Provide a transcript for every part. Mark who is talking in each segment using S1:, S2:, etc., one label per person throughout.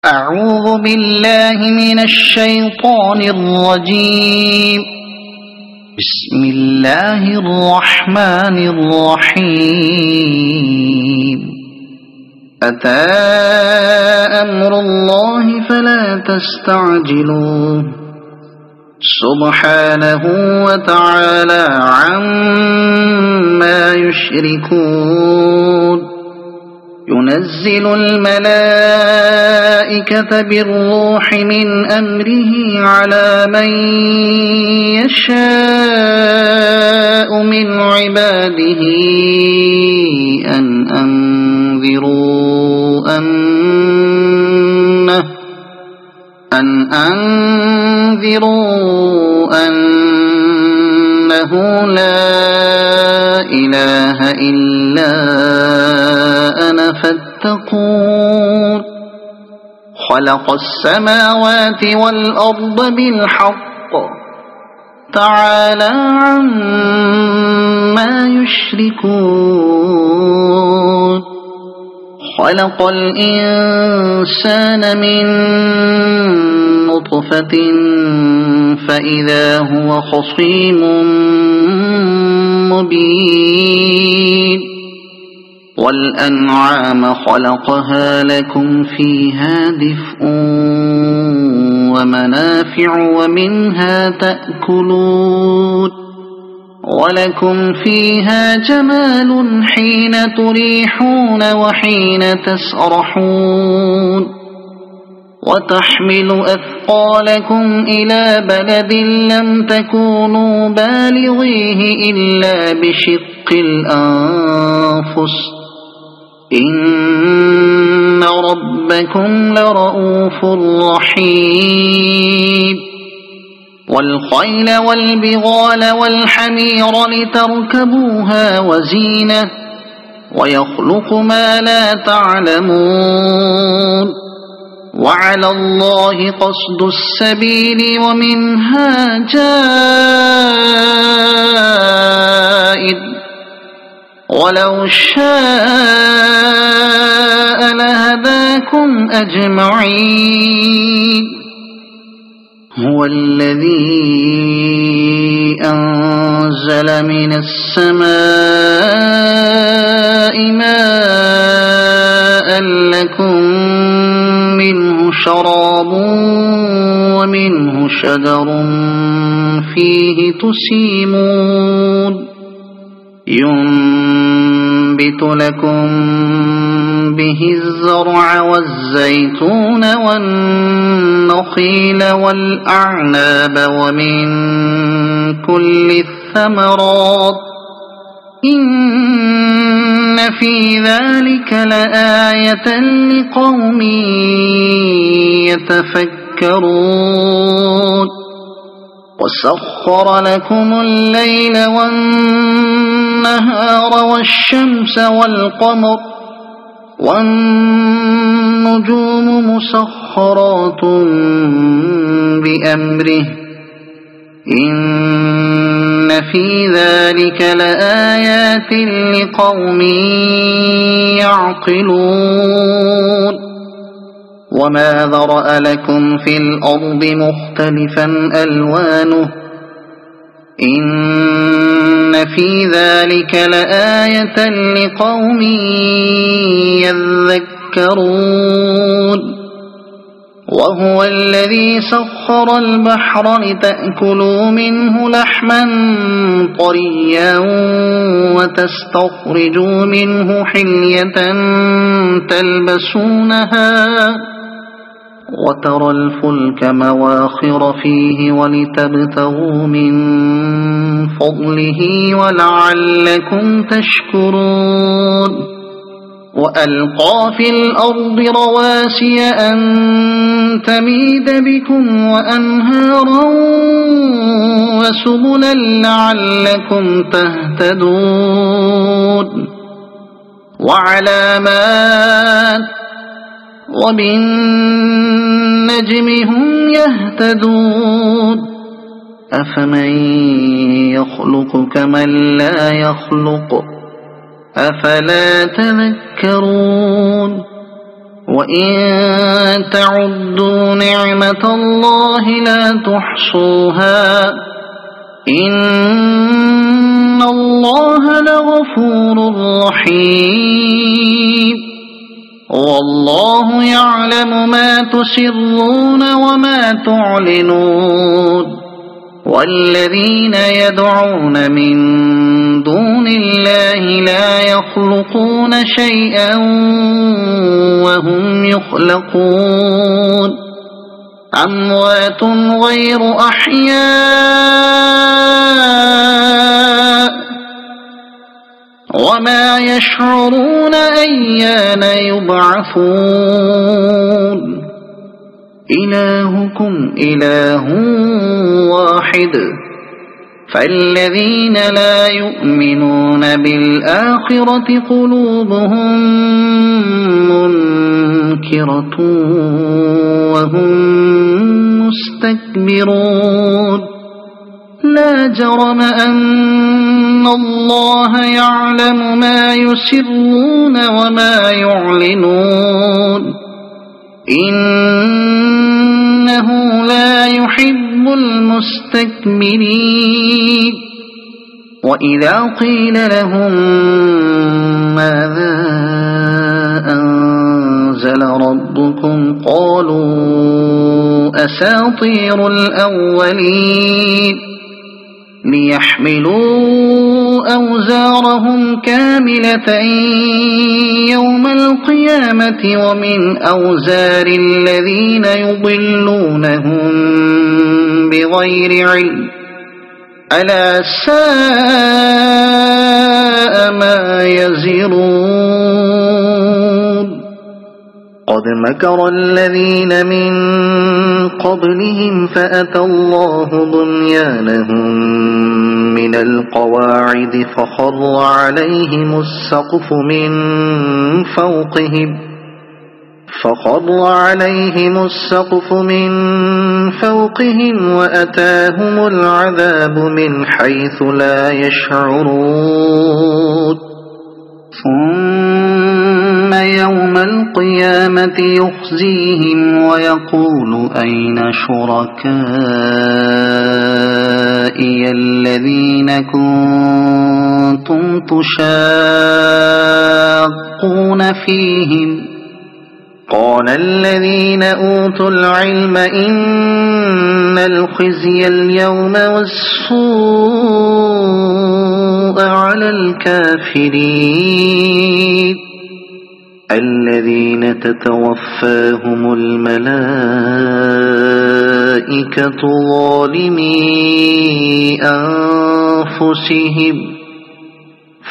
S1: أعوذ بالله من الشيطان الرجيم. بسم الله الرحمن الرحيم. أتى أمر الله فلا تستعجلوه سبحانه وتعالى عما يشركون. ينزل الملائكة بالروح من أمره على من يشاء من عباده أن أنذروا أنه لا إله إلا أنا فاتقون. خلق السماوات والأرض بالحق تعالى عما يشركون. خلق الإنسان من نطفة فإذا هو خصيم مبين. والأنعام خلقها لكم فيها دفء ومنافع ومنها تأكلون. ولكم فيها جمال حين تريحون وحين تسرحون. وتحمل أثقالكم إلى بلد لم تكونوا بالغيه إلا بشق الأنفس إن ربكم لرؤوف رحيم. والخيل والبغال والحمير لتركبوها وزينة ويخلق ما لا تعلمون. وعلى الله قصد السبيل ومنها جائر ولو شاء لهداكم أجمعين. هو الذي أنزل من السماء ماء لكم منه شراب ومنه شجر فيه تسيمون. ينبت لكم به الزرع والزيتون والنخيل والأعناب ومن كل الثمرات إن في ذلك لآية لقوم يتفكرون. وسخر لكم الليل والنهار والشمس والقمر والنجوم مسخرات بأمره إن في ذلك لآيات لقوم يعقلون. وما ذرأ لكم في الأرض مختلفا ألوانه إن في ذلك لآية لقوم يذكرون. وهو الذي سخر البحر لتأكلوا منه لحما طريا وتستخرجوا منه حلية تلبسونها وترى الفلك مواخر فيه ولتبتغوا من فضله ولعلكم تشكرون. وألقى في الأرض رواسي أن تميد بكم وأنهارا وسبلا لعلكم تهتدون. وعلامات وبالنجم هم يهتدون. أفمن يخلق كمن لا يخلق أفلا تذكرون وإن تعدوا نعمة الله لا تحصوها إن الله لغفور رحيم والله يعلم ما تسرون وما تعلنون والذين يدعون من دون الله لا يخلقون شيئا وهم يخلقون أموات غير أحياء وما يشعرون أيان يبعثون إلهكم إله واحد فالذين لا يؤمنون بالآخرة قلوبهم منكرة وهم مستكبرون لا جرم أن الله يعلم ما يسرون وما يعلنون إنه لا يحب المستكبرين وإذا قيل لهم ماذا أنزل ربكم قالوا أساطير الأولين ليحملوا أوزارهم كاملة يوم القيامة ومن أوزار الذين يضلونهم بغير علم ألا ساء ما يزرون قد مكر الذين من قبلهم فأتى الله بنيانهم من القواعد فخر عليهم السقف من فوقهم وأتاهم العذاب من حيث لا يشعرون ثم يوم القيامة يخزيهم ويقول أين شركائي الذين كنتم تشاقون فيهم قال الذين أوتوا العلم إن الخزي اليوم والسوء على الكافرين الذين تتوفاهم الملائكة ظالمي أنفسهم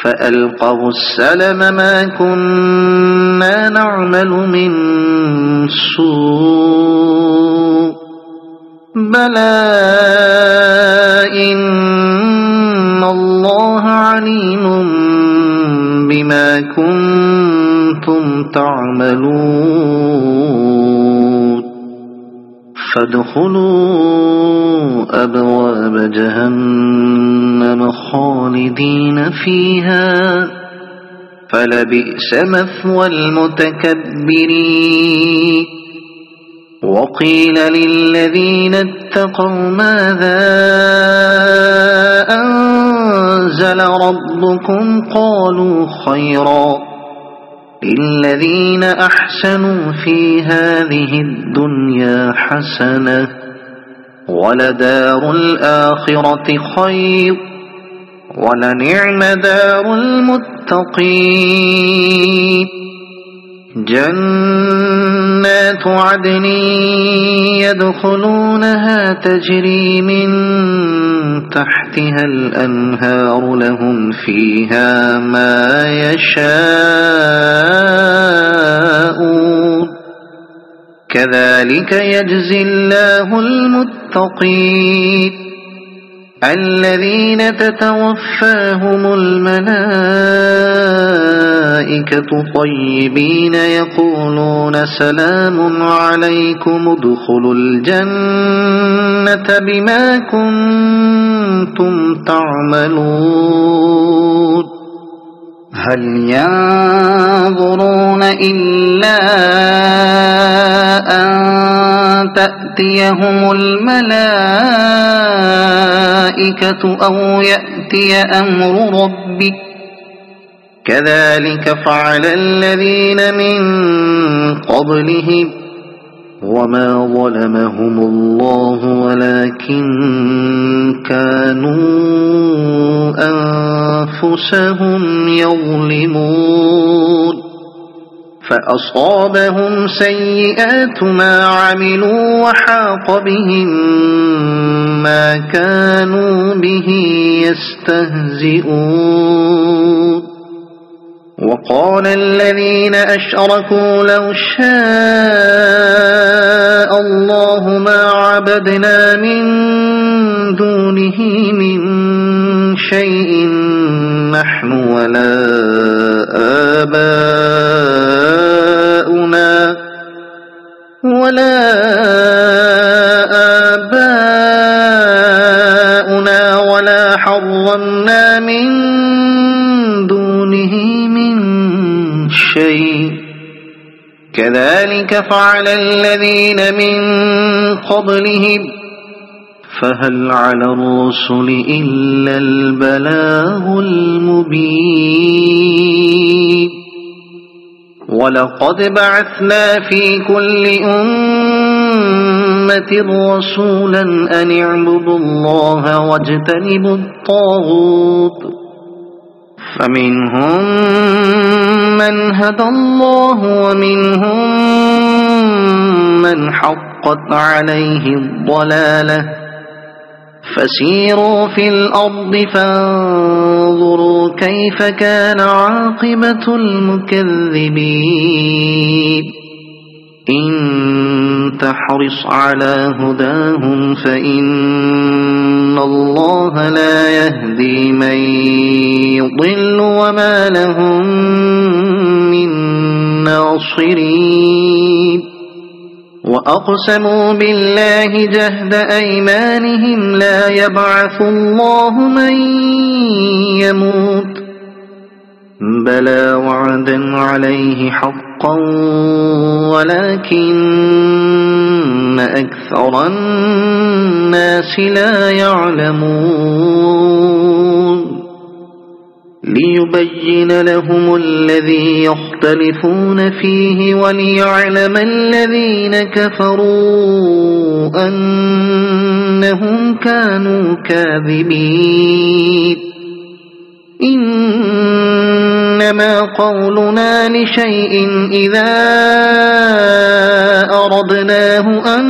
S1: فألقوا السلم ما كنا نعمل من سوء بلى إن الله عليم بما كنتم تعملون فادخلوا أبواب جهنم خالدين فيها فلبئس مثوى المتكبرين وقيل للذين اتقوا ماذا أنزل ربكم قالوا خيرا للذين أحسنوا في هذه الدنيا حسنة ولدار الآخرة خير ولنعم دار المتقين جنات عدن يدخلونها تجري من تحتها الأنهار لهم فيها ما يشاءون كذلك يجزي الله المتقين الذين تتوفاهم الملائكة طيبين يقولون سلام عليكم ادخلوا الجنة بما كنتم تعملون هل ينظرون إلا أن تأتيهم الملائكة أو يأتي أمر ربك كذلك فعل الذين من قبلهم وما ظلمهم الله ولكن كانوا أنفسهم يظلمون فأصابهم سيئات ما عملوا وحاق بهم ما كانوا به يستهزئون وقال الذين أشركوا لو شاء الله ما عبدنا من دونه من شيء نحن ولا آباؤنا ولا حرمنا من دونه من شيء كذلك فعل الذين من قبلهم فهل على الرسل إلا البلاغ المبين ولقد بعثنا في كل أمة رسولا أن اعبدوا الله واجتنبوا الطاغوت فمنهم من هدى الله ومنهم من حقت عليه الضلالة فسيروا في الأرض فانظروا كيف كان عاقبة المكذبين إن تحرص على هداهم فإن الله لا يهدي من يضل وما لهم من ناصرين وأقسموا بالله جهد أيمانهم لا يبعث الله من يموت بلى وعدا عليه حقا ولكن أكثر الناس لا يعلمون ليبين لهم الذي يختلفون فيه وليعلم الذين كفروا أنهم كانوا كاذبين إنما قولنا لشيء إذا أردناه أن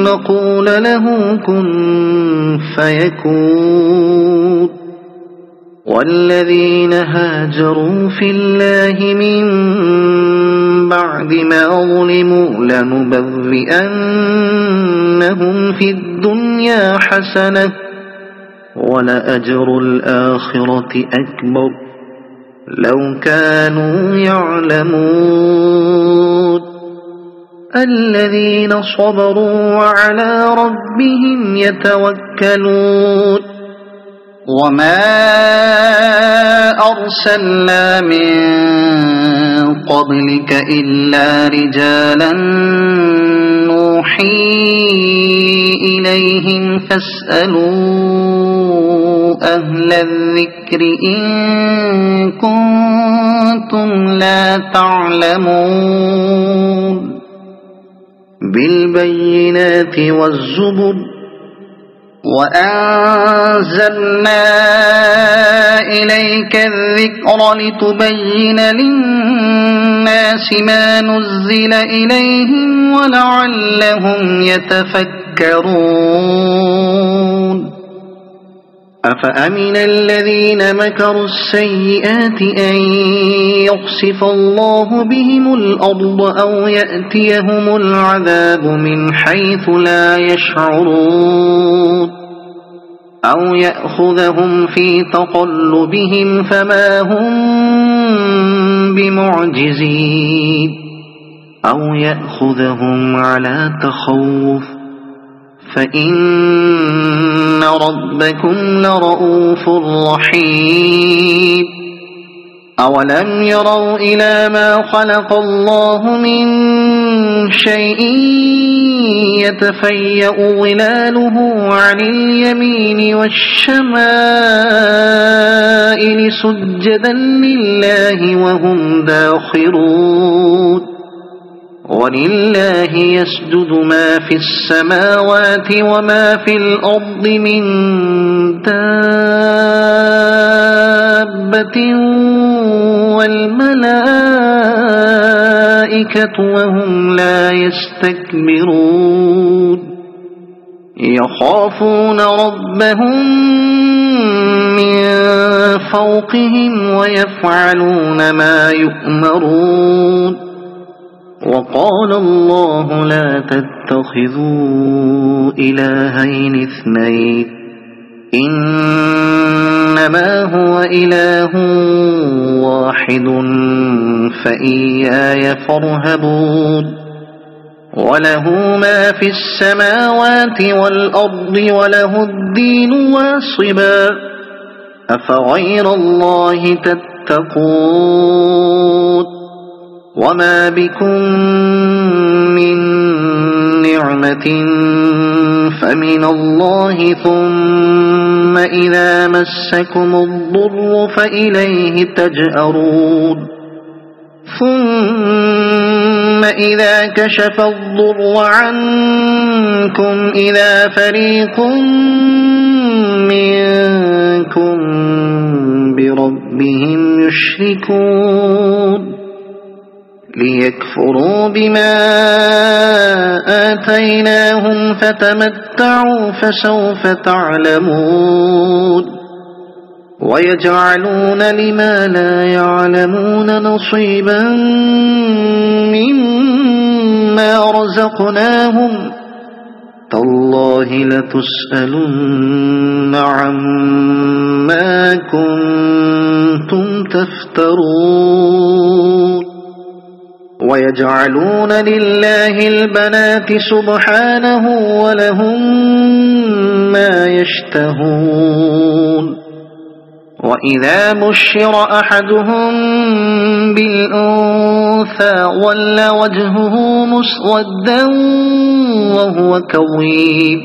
S1: نقول له كن فيكون والذين هاجروا في الله من بعد ما ظلموا لنبوئنهم في الدنيا حسنة ولأجر الآخرة أكبر لو كانوا يعلمون الذين صبروا وعلى ربهم يتوكلون وما أرسلنا من قبلك إلا رجالا نوحي إليهم فاسألوا أهل الذكر إن كنتم لا تعلمون بالبينات والزبر وأنزلنا إليك الذكر لتبين للناس ما نزل إليهم ولعلهم يتفكرون أفأمن الذين مكروا السيئات أن يخسف الله بهم الأرض أو يأتيهم العذاب من حيث لا يشعرون أو يأخذهم في تقلبهم فما هم بمعجزين أو يأخذهم على تخوف فإن ربكم لرؤوف رحيم أولم يروا إلى ما خلق الله من شيء يتفيأ ظلاله عن اليمين والشمائل سجدا لله وهم داخرون ولله يسجد ما في السماوات وما في الأرض من دابة والملائكة وهم لا يستكبرون يخافون ربهم من فوقهم ويفعلون ما يؤمرون وقال الله لا تتخذوا إلهين اثنين إنما هو إله واحد فإياي فارهبون وله ما في السماوات والأرض وله الدين واصبا أفغير الله تتقون وما بكم من نعمة فمن الله ثم إذا مسكم الضر فإليه تجأرون ثم إذا كشف الضر عنكم إذا فريق منكم بربهم يشركون ليكفروا بما آتيناهم فتمتعوا فسوف تعلمون ويجعلون لما لا يعلمون نصيبا مما رزقناهم تالله لتسألن عما كنتم تفترون ويجعلون لله البنات سبحانه ولهم ما يشتهون وإذا بشر أحدهم بالأنثى ظل وجهه مسودا وهو كظيم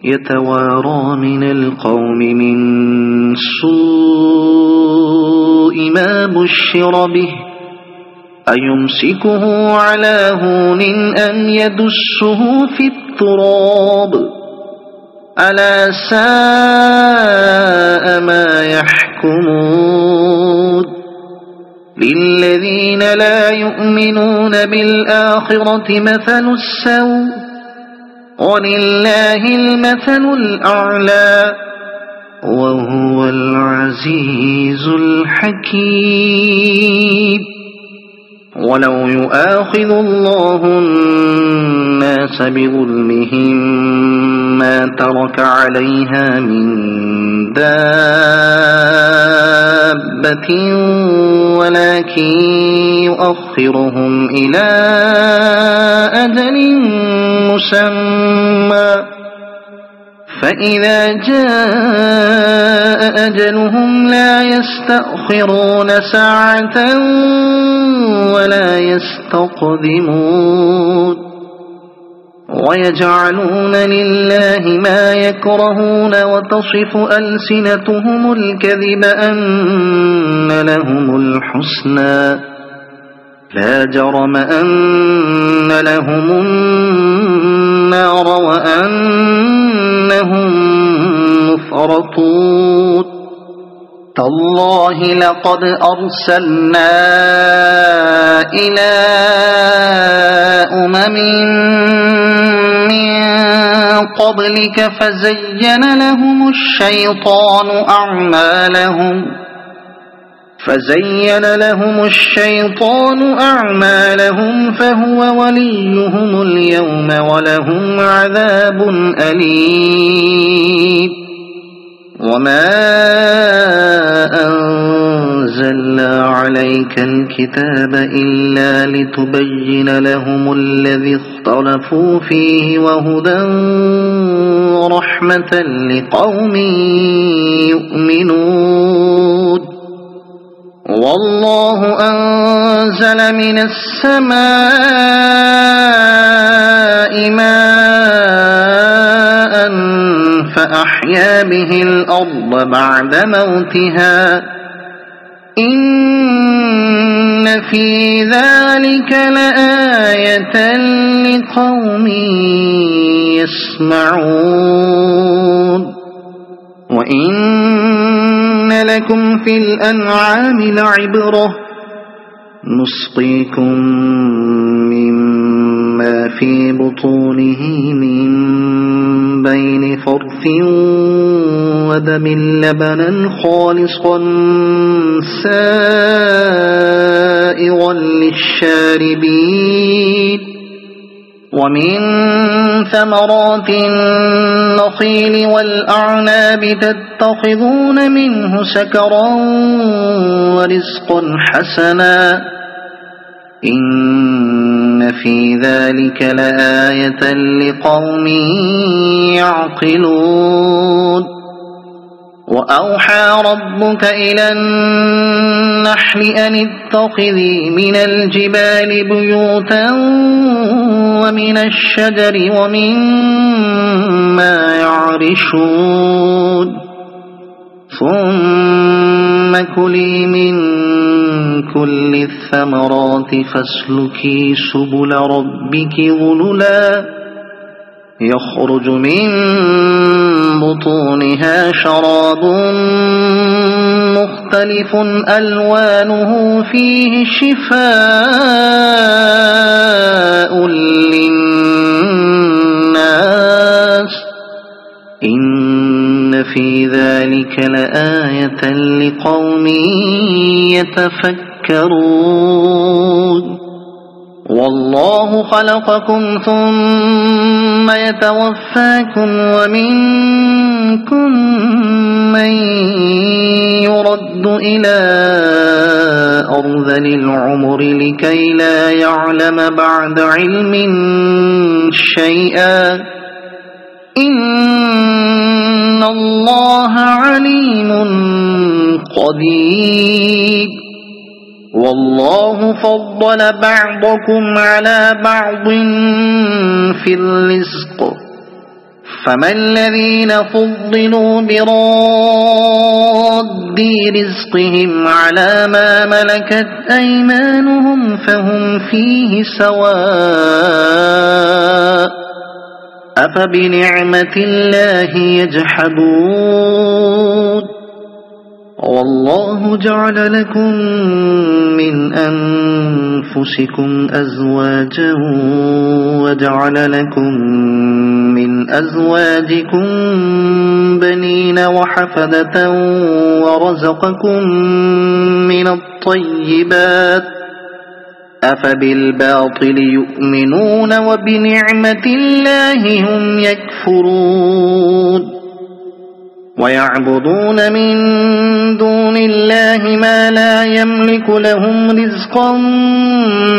S1: يتوارى من القوم من سوء ما بشر به أيمسكه على هون أم يدسه في التراب ألا ساء ما يحكمون للذين لا يؤمنون بالآخرة مثل السوء ولله المثل الأعلى وهو العزيز الحكيم ولو يؤاخذ الله الناس بظلمهم ما ترك عليها من دابة ولكن يؤخرهم إلى أجل مسمى فإذا جاء أجلهم لا يستأخرون ساعة ولا يستقدمون ويجعلون لله ما يكرهون وتصف ألسنتهم الكذب أن لهم الحسنى لا جرم أن لهم النار وأنهم مفرطون تالله لقد أرسلنا إلى أمم من قبلك فزين لهم الشيطان أعمالهم فهو وليهم اليوم ولهم عذاب أليم وما أنزلنا عليك الكتاب إلا لتبين لهم الذي اختلفوا فيه وهدى ورحمة لقوم يؤمنون والله أنزل من السماء ماء فأحيا به الأرض بعد موتها إن في ذلك لآية لقوم يسمعون وإن لكم في الأنعام لعبرة نسقيكم مما في بطونه من بين فرث ودم لبنا خالصا سائغا للشاربين ومن ثمرات النخيل والأعناب تتخذون منه سكرا ورزقا حسنا إن في ذلك لآية لقوم يعقلون وأوحى ربك إلى النحل أن اتخذي من الجبال بيوتا ومن الشجر ومما يعرشون ثم كلي من كل الثمرات فاسلكي سبل ربك ذللا يخرج من بطونها شراب مختلف ألوانه فيه شفاء للناس إن في ذلك لآية لقوم يتفكرون والله خلقكم ثم يتوفاكم ومنكم من يرد إلى أرذل العمر لكي لا يعلم بعد علم شيئا إن الله عليم قدير والله فضل بعضكم على بعض في الرزق فما الذين فضلوا براد رزقهم على ما ملكت أيمانهم فهم فيه سواء أفبنعمة الله يجحدون والله جعل لكم من أنفسكم أزواجا وجعل لكم من أزواجكم بنين وحفدة ورزقكم من الطيبات أفبالباطل يؤمنون وبنعمة الله هم يكفرون ويعبدون من دون الله ما لا يملك لهم رزقا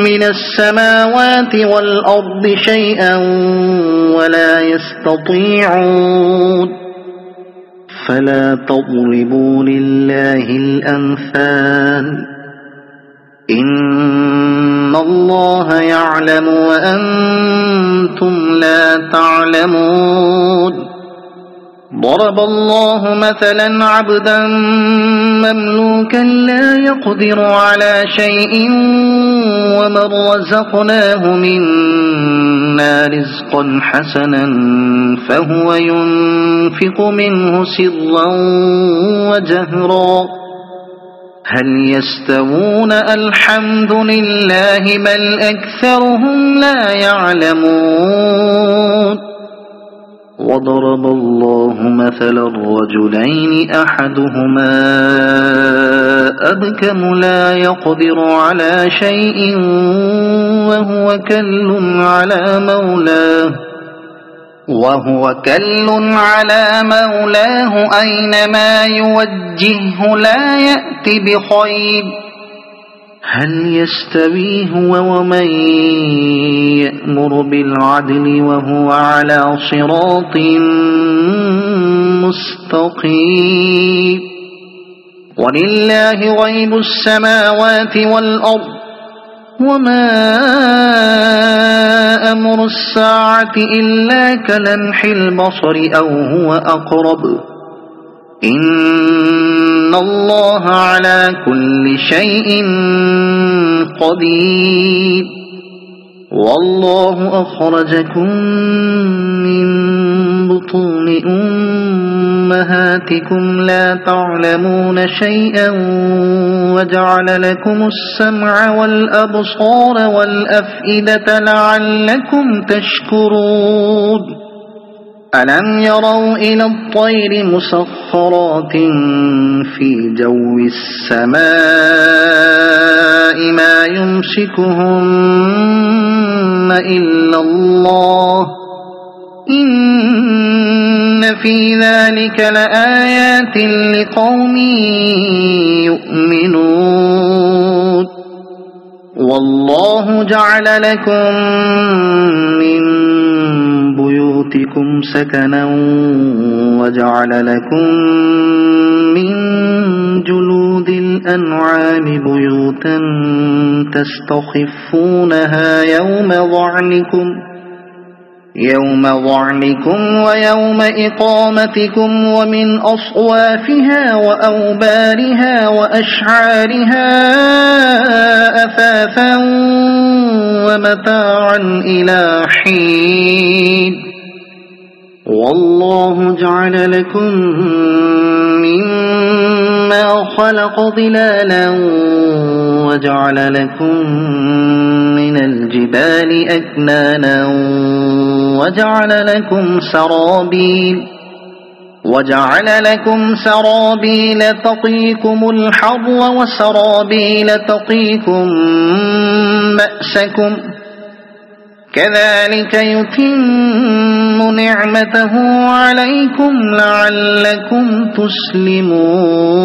S1: من السماوات والأرض شيئا ولا يستطيعون فلا تضربوا لله الأمثال إن الله يعلم وأنتم لا تعلمون ضرب الله مثلا عبدا مملوكا لا يقدر على شيء ومن رزقناه منا رزقا حسنا فهو ينفق منه سرا وجهرا هل يستوون الحمد لله بل أكثرهم لا يعلمون وضرب الله مثلا الرجلين أحدهما أبكم لا يقدر على شيء وهو كل على مولاه أينما يوجهه لا يأتي بخير هل يستوي هو ومن يأمر بالعدل وهو على صراط مستقيم ولله غيب السماوات والأرض وما أمر الساعة إلا كلمح البصر أو هو أقرب إن الله على كل شيء قدير والله أخرجكم من بطون أمهاتكم لا تعلمون شيئا وجعل لكم السمع والأبصار والأفئدة لعلكم تشكرون ألم يروا إلى الطير مسخرات في جو السماء ما يمسكهن إلا الله إن في ذلك لآيات لقوم يؤمنون والله جعل لكم من بيوتكم سكنا وجعل لكم من جلود الأنعام بيوتا تستخفونها يوم ظعنكم ويوم إقامتكم ومن أصوافها وأوبارها وأشعارها أثاثا ومتاعا إلى حين والله جعل لكم مما خلق ظلالا وجعل لكم من الجبال أكنانا وجعل لكم سرابيل تقيكم الحر وسرابيل تقيكم بأسكم كذلك يتم نعمته عليكم لعلكم تسلمون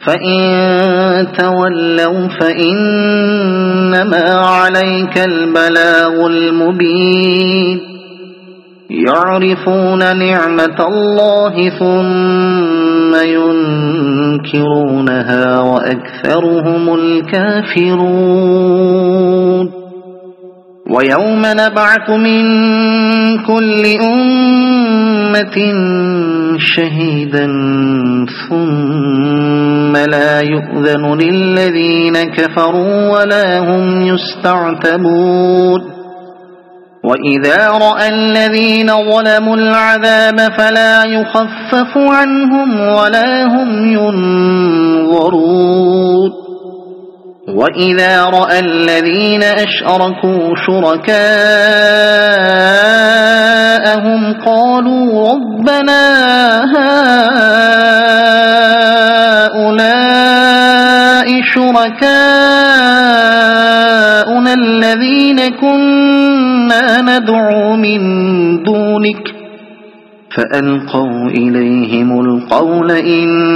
S1: فإن تولوا فإنما عليك البلاغ المبين يعرفون نعمة الله ثم ينكرونها وأكثرهم الكافرون ويوم نبعث من كل أمة شهيدا ثم لا يؤذن للذين كفروا ولا هم يستعتبون وإذا رأى الذين ظلموا العذاب فلا يخفف عنهم ولا هم ينظرون وإذا رأى الذين أشركوا شركاءهم قالوا ربنا هؤلاء شركاؤنا الذين كنا ندعو من دونك فألقوا إليهم القول إنكم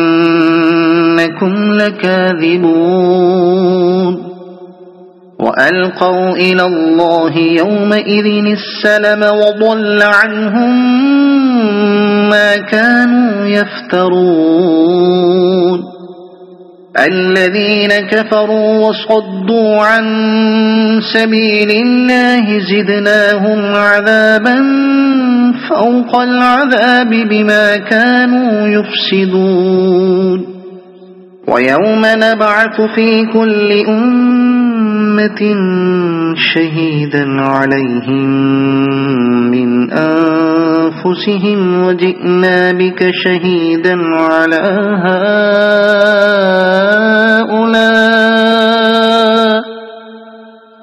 S1: لكاذبون وألقوا إلى الله يومئذ السلم وضل عنهم ما كانوا يفترون الذين كفروا وصدوا عن سبيل الله زدناهم عذابا فوق العذاب بما كانوا يفسدون ويوم نبعث في كل أمة شهيدا عليهم من أنفسهم وجئنا بك شهيدا على هؤلاء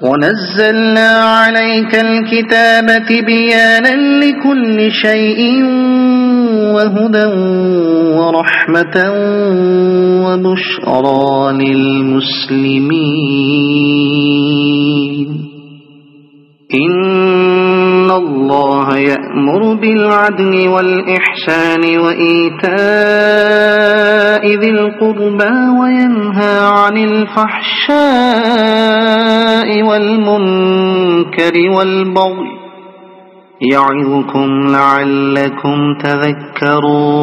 S1: ونزلنا عليك الكتاب تبيانا لكل شيء وهدى ورحمة وبشرى للمسلمين إن الله يأمر بالعدل والإحسان وإيتاء ذي القربى وينهى عن الفحشاء والمنكر والبغي يعظكم لعلكم تذكرون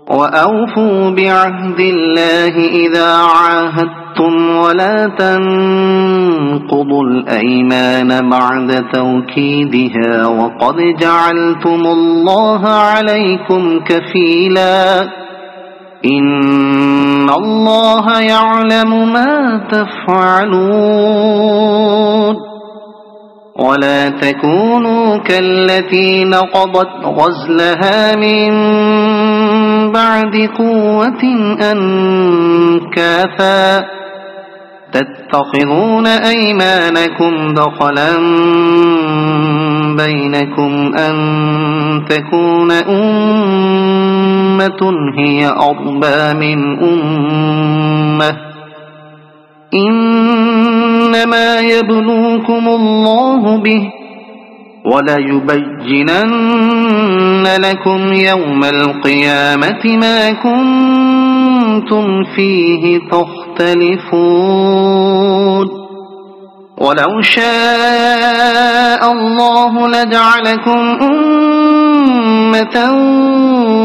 S1: وأوفوا بعهد الله إذا عاهدتم ولا تنقضوا الأيمان بعد توكيدها وقد جعلتم الله عليكم كفيلا إن الله يعلم ما تفعلون ولا تكونوا كالتي نقضت غزلها من بعد قوة أنكاثا تتخذون أيمانكم دخلا بينكم أن تكون أمة هي أربى من أمة إنما يبلوكم الله به وليبينن لكم يوم القيامة ما كنتم فيه تختلفون ولو شاء الله لجعلكم أمة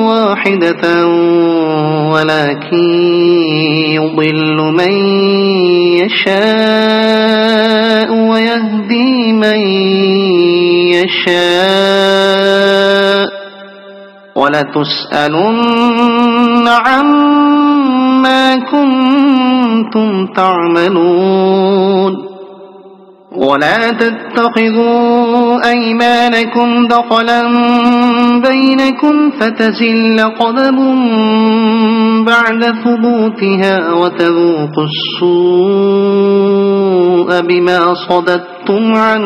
S1: واحدة ولكن يضل من يشاء ويهدي من يشاء ولتسألن عما كنتم تعملون ولا تتخذوا أيمانكم دخلا بينكم فتزل قدم بعد ثبوتها وتذوقوا السوء بما صددتم عن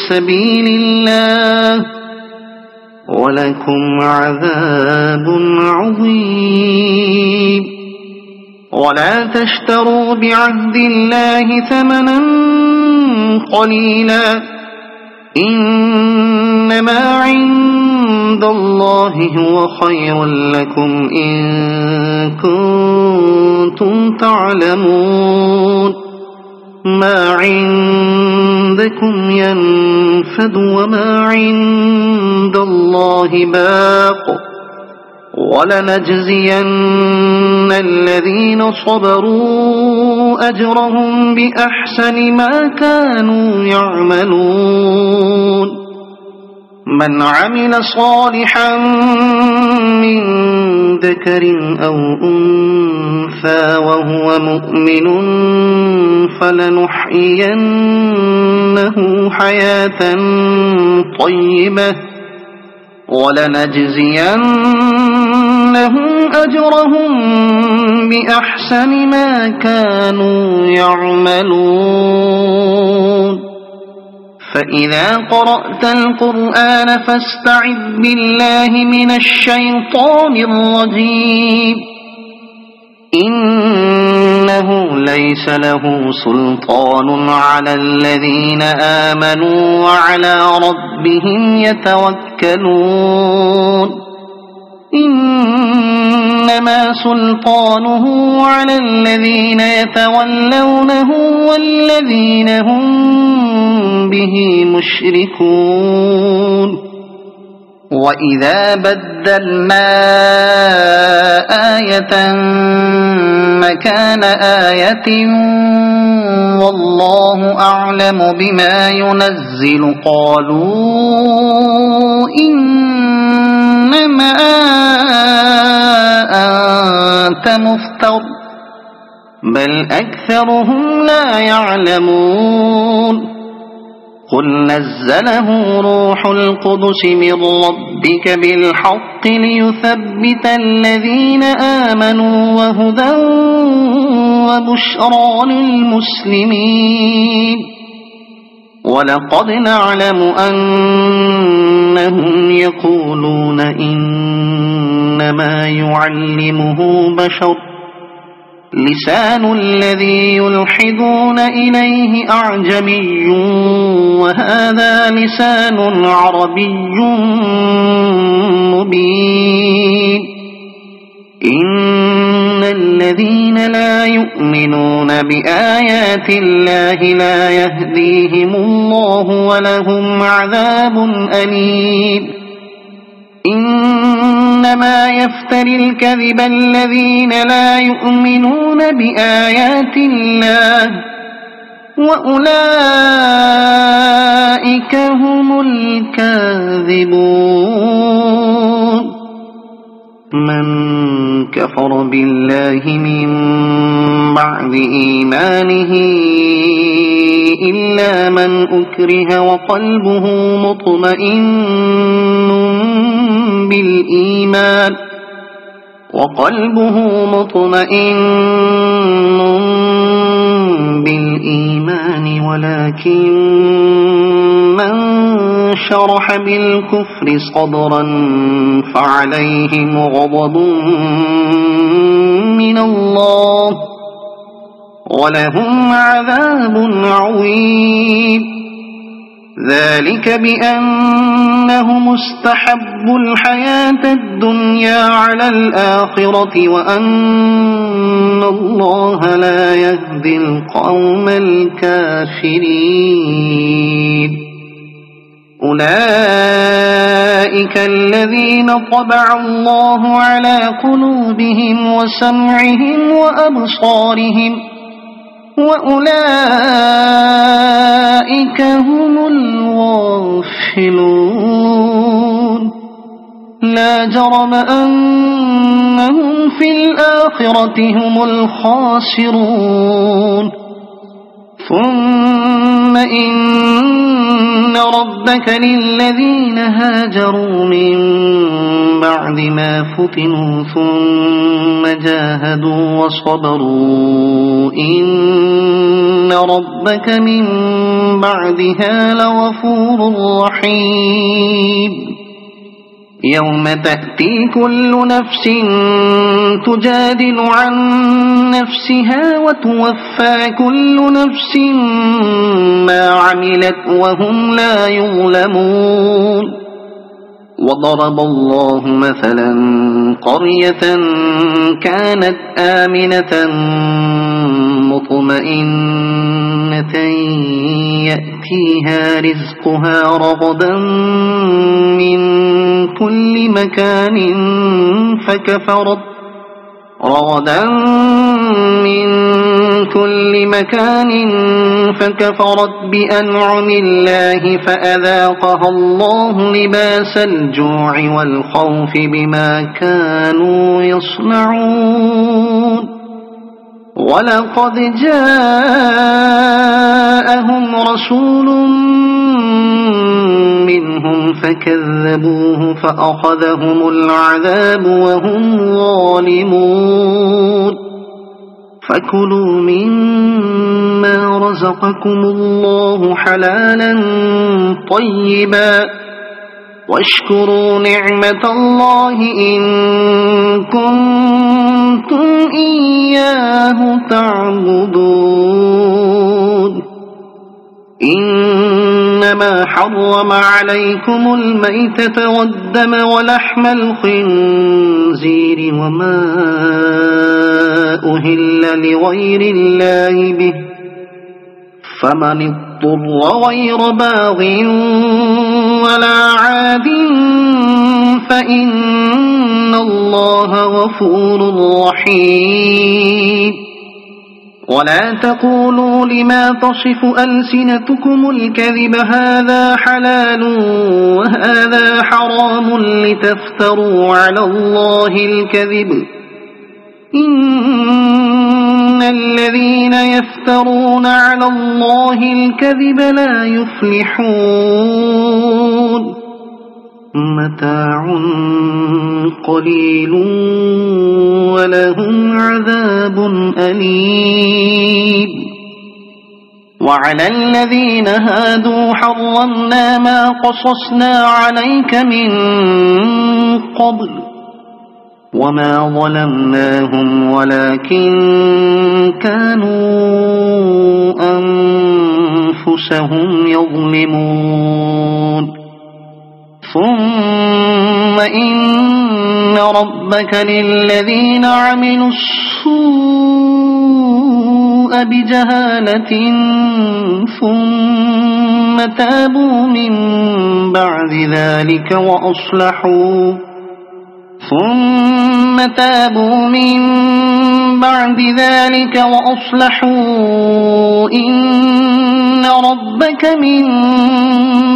S1: سبيل الله ولكم عذاب عظيم ولا تشتروا بعهد الله ثمنا قليلا إنما عند الله هو خير لكم إن كنتم تعلمون ما عندكم ينفد وما عند الله باق ولنجزين الذين صبروا أجرهم بأحسن ما كانوا يعملون من عمل صالحا من ذكر أو أنثى وهو مؤمن فلنحيينه حياة طيبة ولنجزينهم أجرهم بأحسن ما كانوا يعملون فإذا قرأت القرآن فاستعذ بالله من الشيطان الرجيم إنه ليس له سلطان على الذين آمنوا وعلى ربهم يتوكلون إنما سلطانه على الذين يتولونه والذين هم به مشركون وإذا بدلنا آية مكان آية والله أعلم بما ينزل قالوا إنما أنت مفتر بل أكثرهم لا يعلمون قل نزله روح القدس من ربك بالحق ليثبت الذين آمنوا وهدى وبشرى للمسلمين ولقد نعلم أنهم يقولون إنما يعلمه بشر لسان الذي يلحدون إليه أعجمي وهذا لسان عربي مبين إن الذين لا يؤمنون بآيات الله لا يهديهم الله ولهم عذاب أليم إن إنما يفتري الكذب الذين لا يؤمنون بآيات الله وأولئك هم الكاذبون. من كفر بالله من بعد إيمانه إلا من أكره وقلبه مطمئن بالإيمان ولكن من شرح بالكفر صدرا فعليهم غضب من الله ولهم عذاب عظيم. ذلك بأنهم استحبوا الحياة الدنيا على الآخرة وأن الله لا يهدي القوم الكافرين. أولئك الذين طبع الله على قلوبهم وسمعهم وأبصارهم وأولئك هم الغافلون. لا جرم أنهم في الآخرة هم الخاسرون. ثم إن ربك للذين هاجروا من بعد ما فتنوا ثم جاهدوا وصبروا إن ربك من بعدها لغفور رحيم. يوم تأتي كل نفس تجادل عن نفسها وتوفى كل نفس ما عملت وهم لا يظلمون. وضرب الله مثلا قرية كانت آمنة مطمئنة يأتيها رزقها رغدا من كل مكان فكفرت بأنعم الله فأذاقها الله لباس الجوع والخوف بما كانوا يصنعون. ولقد جاءهم رسول منهم فكذبوه فأخذهم العذاب وهم ظالمون. فكلوا مما رزقكم الله حلالا طيبا واشكروا نعمة الله إن كنتم إياه تعبدون. إنما حرم عليكم الميتة والدم ولحم الخنزير وما أهل لغير الله به فمن اضطر غير باغ ولا عاد فإن الله غفور رحيم. ولا تقولوا لما تصف ألسنتكم الكذب هذا حلال وهذا حرام لتفتروا على الله الكذب إن الذين يفترون على الله الكذب لا يفلحون. متاع قليل ولهم عذاب أليم. وعلى الذين هادوا حرمنا ما قصصنا عليك من قبل وما ظلمناهم ولكن كانوا أنفسهم يظلمون. ثم إن ربك للذين عملوا السوء بجهالة ثم تابوا من بعد ذلك ثم تابوا من بعد ذلك وأصلحوا إن ربك من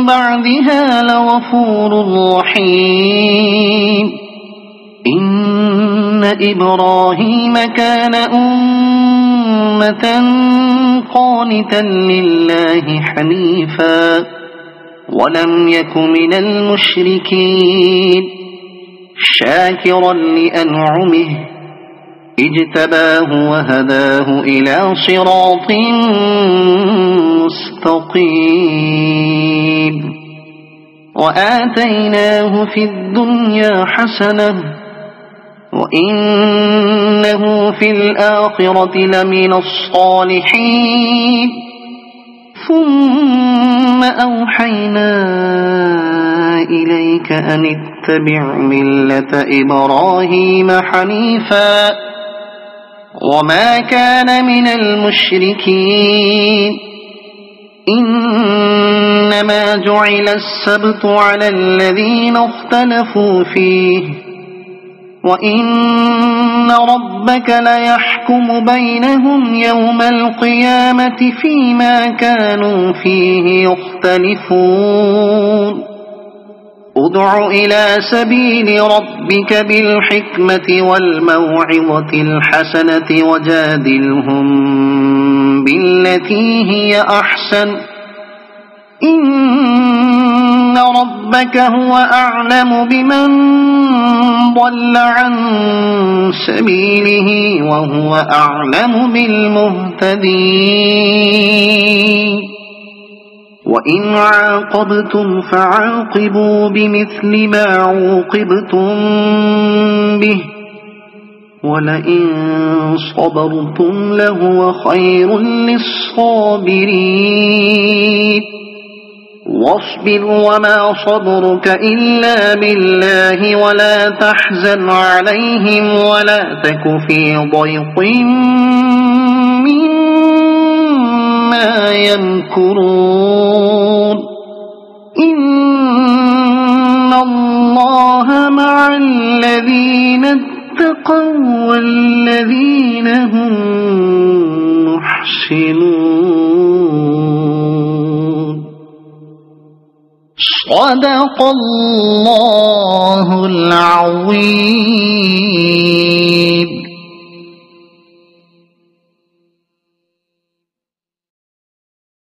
S1: بعدها لغفور رحيم إن إبراهيم كان أمة قانتا لله حنيفا ولم يك من المشركين شاكرا لأنعمه اجتباه وهداه إلى صراط مستقيم وآتيناه في الدنيا حسنة وإنه في الآخرة لمن الصالحين ثم أوحينا إليك أن اتبع ملة إبراهيم حنيفا وما كان من المشركين إنما جعل السبت على الذين اختلفوا فيه وإن ربك ليحكم بينهم يوم القيامة فيما كانوا فيه يختلفون ادع إلى سبيل ربك بالحكمة والموعظة الحسنة وجادلهم بالتي هي أحسن إن ربك هو أعلم بمن ضل عن سبيله وهو أعلم بالمهتدين وإن عاقبتم فعاقبوا بمثل ما عوقبتم به ولئن صبرتم لهو خير للصابرين واصبر وما صبرك إلا بالله ولا تحزن عليهم ولا تك في ضيق مما يمكرون إن الله مع الذين اتقوا والذين هم محسنون صدق الله العظيم.